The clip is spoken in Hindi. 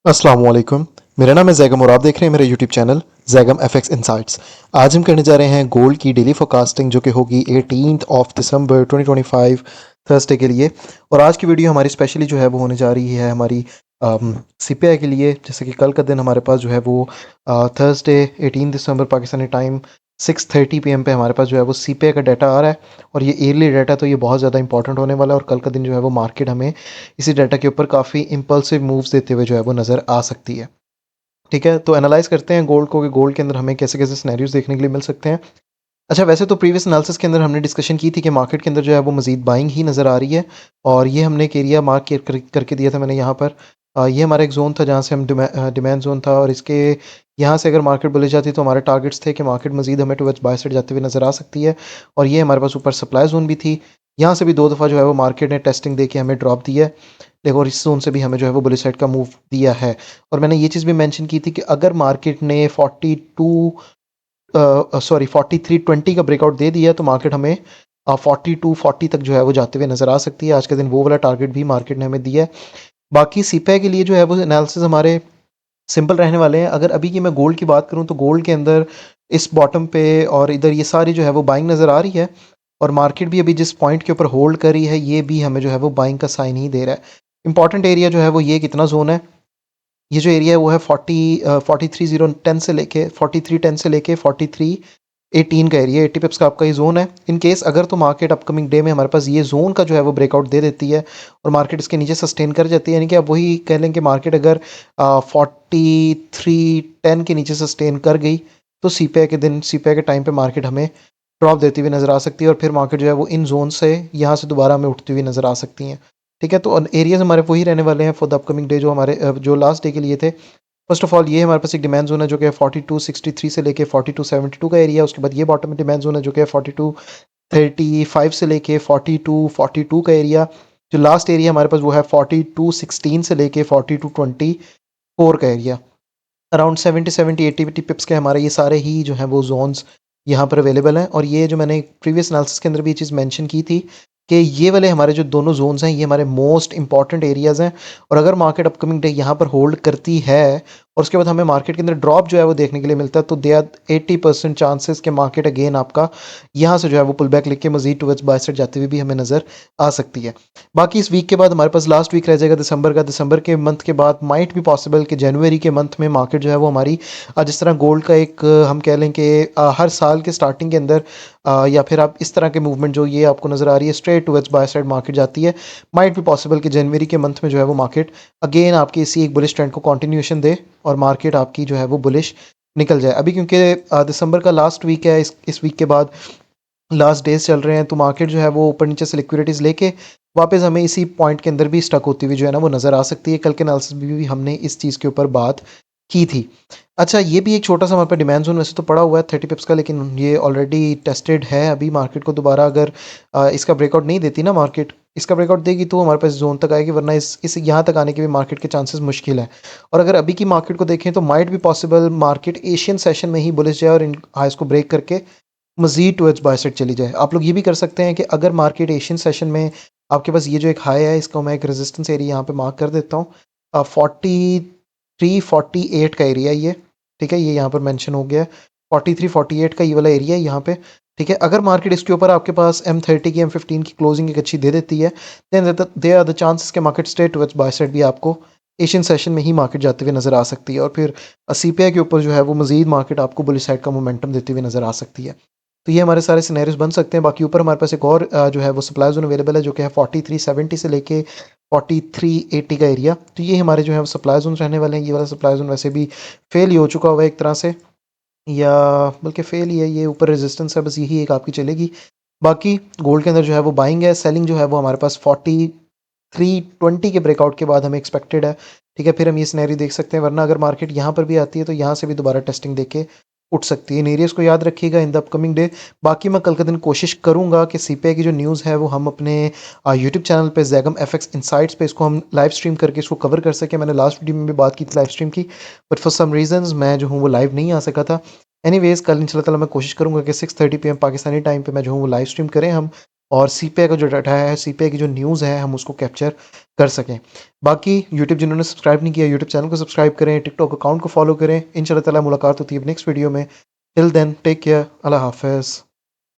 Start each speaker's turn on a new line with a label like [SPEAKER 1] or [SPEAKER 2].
[SPEAKER 1] अस्सलाम वालेकुम। मेरा नाम है जैगम और आप देख रहे हैं मेरा YouTube channel Zaigham FX insights. आज हम करने जा रहे हैं गोल्ड की डेली फोरकास्टिंग जो कि होगी 18 दिसंबर 2025 थर्सडे के लिए। और आज की वीडियो हमारी स्पेशली जो है वो होने जा रही है हमारी सीपीआई के लिए। जैसे कि कल का दिन हमारे पास जो है वो थर्सडे 18 दिसंबर पाकिस्तानी टाइम 6:30 PM पे हमारे पास जो है वो सीपीआई का डाटा आ रहा है। और ये ईयरली डाटा तो ये बहुत ज़्यादा इंपॉर्टेंट होने वाला है। और कल का दिन जो है वो मार्केट हमें इसी डाटा के ऊपर काफ़ी इम्पल्सिव मूव्स देते हुए जो है वो नज़र आ सकती है। ठीक है, तो एनालाइज करते हैं गोल्ड को कि गोल्ड के अंदर हमें कैसे कैसे सिनेरियोज देखने के लिए मिल सकते हैं। अच्छा, वैसे तो प्रीवियस एनालिसिस के अंदर हमने डिस्कशन की थी कि मार्केट के अंदर जो है वो मजीद बाइंग ही नज़र आ रही है। और ये हमने एक एरिया मार्क करके दिया था मैंने यहाँ पर। ये हमारा एक जोन था जहाँ से हम डिमांड जोन था। और इसके यहाँ से अगर मार्केट बोली जाती तो हमारे टारगेट्स थे कि मार्केट मजीद हमें टुवर्ड्स बाय साइड जाते हुए नज़र आ सकती है। और ये हमारे पास ऊपर सप्लाई जोन भी थी। यहाँ से भी दो दफ़ा जो है वो मार्केट ने टेस्टिंग दे के हमें ड्रॉप दिया है। देखो, और इस जोन से भी हमें जो है वो बुलिश साइड का मूव दिया है। और मैंने ये चीज़ भी मेंशन की थी कि अगर मार्केट ने 4320 का ब्रेकआउट दे दिया तो मार्केट हमें 4240 तक जो है वो जाते हुए नज़र आ सकती है। आज के दिन वो वाला टारगेट भी मार्केट ने हमें दिया है। बाकी सीपीआई के लिए जो है वो एनालिसिस हमारे सिंपल रहने वाले हैं। अगर अभी की मैं गोल्ड की बात करूं तो गोल्ड के अंदर इस बॉटम पे और इधर ये सारी जो है वो बाइंग नज़र आ रही है। और मार्केट भी अभी जिस पॉइंट के ऊपर होल्ड कर रही है ये भी हमें जो है वो बाइंग का साइन ही दे रहा है। इंपॉर्टेंट एरिया जो है वो ये कितना जोन है, ये जो एरिया है वो है 4310 से लेके 4318 का एरिया, 80 पिप्स का आपका ये जोन है। इन केस अगर तो मार्केट अपकमिंग डे में हमारे पास ये जोन का जो है वो ब्रेकआउट दे देती है और मार्केट इसके नीचे सस्टेन कर जाती है, यानी कि आप वही कह लें कि मार्केट अगर 4310 के नीचे सस्टेन कर गई तो सीपीआई के टाइम पे मार्केट हमें ड्रॉप देती हुई नज़र आ सकती है। और फिर मार्केट जो है वो इन जोन से यहाँ से दोबारा हमें उठती हुई नज़र आ सकती हैं। ठीक है, तो एरियाज हमारे वही रहने वाले हैं फॉर द अपकमिंग डे जो हमारे जो लास्ट डे के लिए थे। फर्स्ट ऑफ ऑल ये हमारे पास एक डिमांड जोन है जो कि 4263 से लेके 4272 का एरिया है। उसके बाद ये बॉटम में डिमांड जोन है जो कि 4235 से लेके 4242 का एरिया। जो लास्ट एरिया हमारे पास वो है 4216 से लेके 4224 का एरिया। अराउंड 70-80 पिप्स के हमारे ये सारे ही जो हैं वो जोन्स यहाँ पर अवेलेबल हैं। और ये जो मैंने प्रीवियस एनालिसिस के अंदर भी ये चीज़ मेंशन की थी कि ये वाले हमारे जो दोनों जोन्स हैं ये हमारे मोस्ट इंपॉर्टेंट एरियाज़ हैं। और अगर मार्केट अपकमिंग डे यहाँ पर होल्ड करती है और उसके बाद हमें मार्केट के अंदर ड्रॉप जो है वो देखने के लिए मिलता है तो दे आर 80% चांसेस के मार्केट अगेन आपका यहाँ से जो है वो पुल बैक लेके मजीद टुवर्ड्स बाय साइड जाते हुए भी हमें नज़र आ सकती है। बाकी इस वीक के बाद हमारे पास लास्ट वीक रह जाएगा दिसंबर का। दिसंबर के मंथ के बाद माइट भी पॉसिबल कि जनवरी के मंथ में मार्केट जो है वो हमारी जिस तरह गोल्ड का एक हम कह लें कि हर साल के स्टार्टिंग के अंदर या फिर आप इस तरह के मूवमेंट जो ये आपको नज़र आ रही है straight towards buy side market जाती है। माइट भी पॉसिबल कि जनवरी के मंथ में जो है वो मार्केट अगेन आपकी इसी एक बुलिश ट्रेंड को कंटिन्यूएशन दे और मार्केट आपकी जो है वो बुलिश निकल जाए। अभी क्योंकि दिसंबर का लास्ट वीक है, इस वीक के बाद लास्ट डेज चल रहे हैं तो मार्केट जो है वो ऊपर नीचे से लिक्विडिटीज़ लेके वापस हमें इसी पॉइंट के अंदर भी स्टक होती हुई जो है ना वो नज़र आ सकती है। कल के एनालिसिस में भी हमने इस चीज़ के ऊपर बात की थी। अच्छा, ये भी एक छोटा सा हमारे पे डिमांड जोन वैसे तो पड़ा हुआ है 30 पिप्स का, लेकिन ये ऑलरेडी टेस्टेड है। अभी मार्केट को दोबारा अगर इसका ब्रेकआउट नहीं देती ना, मार्केट इसका ब्रेकआउट देगी तो हमारे पास जोन तक आएगी, वरना इस यहाँ तक आने के भी मार्केट के चांसेस मुश्किल है। और अगर अभी की मार्केट को देखें तो माइट भी पॉसिबल मार्केट एशियन सेशन में ही बुलिश जाए और इन हाइस को ब्रेक करके मज़ीद टुवर्ड्स बाय साइड चली जाए। आप लोग ये भी कर सकते हैं कि अगर मार्केट एशियन सेशन में आपके पास ये जो एक हाई है इसका मैं एक रेजिस्टेंस एरिया यहाँ पे मार्क कर देता हूँ। 4348 का एरिया ये, ठीक है, ये यहाँ पर मेंशन हो गया है। 4348 का ये वाला एरिया है यहाँ पे। ठीक है, अगर मार्केट इसके ऊपर आपके पास M30 की M15 की क्लोजिंग एक अच्छी दे देती है then they are the chances के market straight towards buy side भी आपको एशियन सेशन में ही मार्केट जाते हुए नज़र आ सकती है। और फिर सीपीआई के ऊपर जो है वो मजीद मार्केट आपको बुलिश साइड का मोमेंटम देते हुए नज़र आ सकती है। तो ये हमारे सारे सिनेरियोज बन सकते हैं। बाकी ऊपर हमारे पास एक और जो है वो सप्लाई जोन अवेलेबल है जो कि है 4370 से लेके 4380 का एरिया। तो ये हमारे जो है वो सप्लाई जोन रहने वाले हैं। ये वाला सप्लाई जोन वैसे भी फेल ही हो चुका हुआ है एक तरह से, या बल्कि फेल ही है, ये ऊपर रेजिस्टेंस है, बस यही एक आपकी चलेगी। बाकी गोल्ड के अंदर जो है वो बाइंग है, सेलिंग जो है वो हमारे पास 4320 के ब्रेकआउट के बाद हमें एक्सपेक्टेड है। ठीक है, फिर हम ये सिनेरियो देख सकते हैं, वरना अगर मार्केट यहाँ पर भी आती है तो यहाँ से भी दोबारा टेस्टिंग देके उठ सकती है। इन एरियाज़ को याद रखिएगा इन द अपकमिंग डे। बाकी मैं कल के दिन कोशिश करूंगा कि सीपीआई की जो न्यूज़ है वो हम अपने यूट्यूब चैनल पे जैगम एफएक्स इनसाइट्स पे इसको हम लाइव स्ट्रीम करके इसको कवर कर सकें। मैंने लास्ट वीडियो में भी बात की थी लाइव स्ट्रीम की, बट फॉर सम रीजंस मैं जो हूँ वो लाइव नहीं आ सका था। एनीवेज कल इंशाल्लाह ताला मैं कोशिश करूंगा कि 6:30 PM पाकिस्तानी टाइम पे मैं जो हूँ वो लाइव स्ट्रीम करें हम, और सीपीआई का जो डाटा है, सीपीआई की जो न्यूज़ है, हम उसको कैप्चर कर सकें। बाकी यूट्यूब जिन्होंने सब्सक्राइब नहीं किया, यूट्यूब चैनल को सब्सक्राइब करें, टिकटॉक अकाउंट को फॉलो करें। इंशाल्लाह ताला मुलाकात होती है नेक्स्ट वीडियो में। टिल देन टेक केयर, अल्लाह हाफ़िज़।